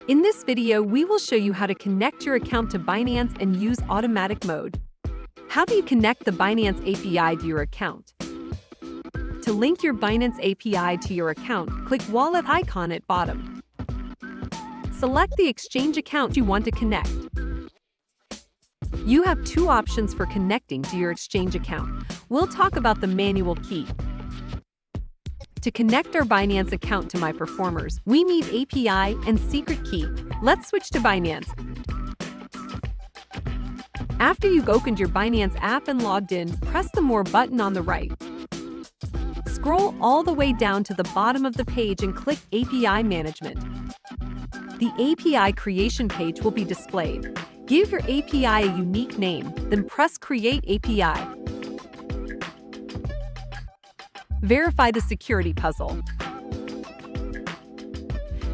In this video, we will show you how to connect your account to Binance and use automatic mode. How do you connect the Binance API to your account? To link your Binance API to your account, click wallet icon at bottom. Select the exchange account you want to connect. You have two options for connecting to your exchange account. We'll talk about the manual key. To connect our Binance account to MyPerformers, we need API and secret key. Let's switch to Binance. After you've opened your Binance app and logged in, press the More button on the right. Scroll all the way down to the bottom of the page and click API Management. The API creation page will be displayed. Give your API a unique name, then press Create API. Verify the security puzzle.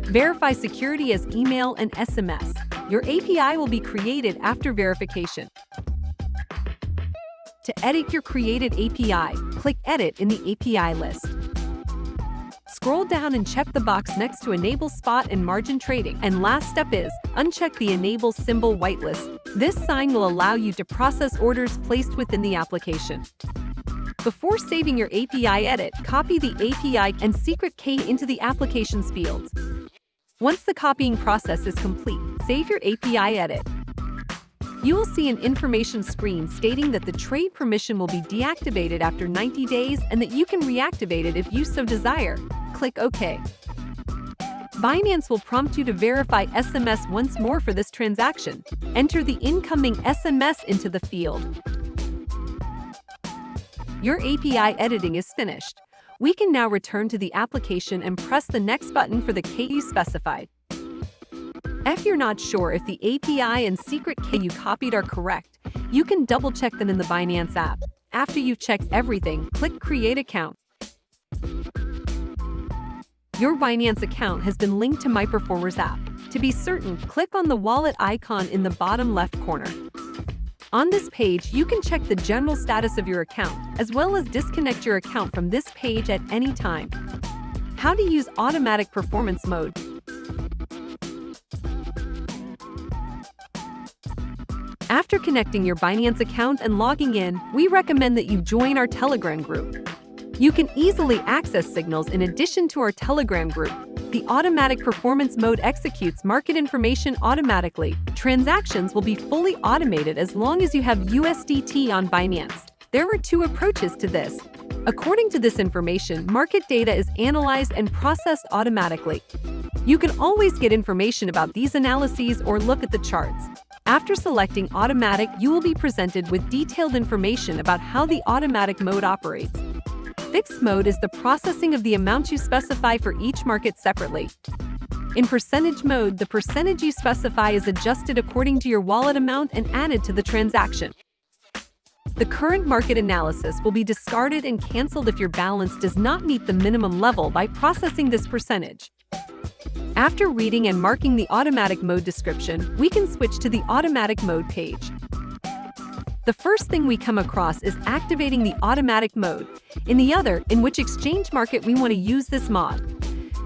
Verify security as email and SMS. Your API will be created after verification. To edit your created API, click Edit in the API list. Scroll down and check the box next to Enable Spot and Margin Trading. And last step is, uncheck the Enable Symbol whitelist. This sign will allow you to process orders placed within the application. Before saving your API edit, copy the API and secret key into the application's fields. Once the copying process is complete, save your API edit. You will see an information screen stating that the trade permission will be deactivated after 90 days and that you can reactivate it if you so desire. Click OK. Binance will prompt you to verify SMS once more for this transaction. Enter the incoming SMS into the field. Your API editing is finished. We can now return to the application and press the next button for the key you specified. If you're not sure if the API and secret key you copied are correct, you can double-check them in the Binance app. After you've checked everything, click Create Account. Your Binance account has been linked to MyPerformers app. To be certain, click on the wallet icon in the bottom left corner. On this page, you can check the general status of your account, as well as disconnect your account from this page at any time. How to use automatic performance mode. After connecting your Binance account and logging in, we recommend that you join our Telegram group. You can easily access signals in addition to our Telegram group. The automatic performance mode executes market information automatically. Transactions will be fully automated as long as you have USDT on Binance. There are two approaches to this. According to this information, market data is analyzed and processed automatically. You can always get information about these analyses or look at the charts. After selecting Automatic, you will be presented with detailed information about how the automatic mode operates. Fixed mode is the processing of the amount you specify for each market separately. In percentage mode, the percentage you specify is adjusted according to your wallet amount and added to the transaction. The current market analysis will be discarded and canceled if your balance does not meet the minimum level by processing this percentage. After reading and marking the automatic mode description, we can switch to the automatic mode page. The first thing we come across is activating the automatic mode. In the other, in which exchange market we want to use this mod.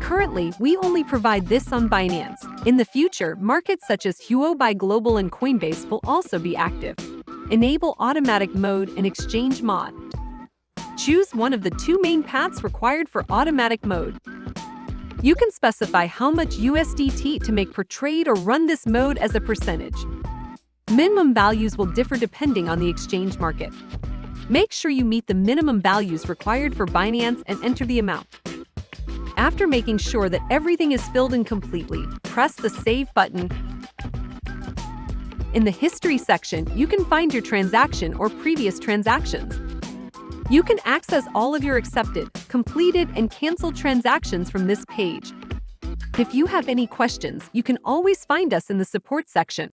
Currently, we only provide this on Binance. In the future, markets such as Huobi Global and Coinbase will also be active. Enable automatic mode and exchange mod. Choose one of the two main paths required for automatic mode. You can specify how much USDT to make per trade or run this mode as a percentage. Minimum values will differ depending on the exchange market. Make sure you meet the minimum values required for Binance and enter the amount. After making sure that everything is filled in completely, press the Save button. In the History section, you can find your transaction or previous transactions. You can access all of your accepted, completed, and canceled transactions from this page. If you have any questions, you can always find us in the support section.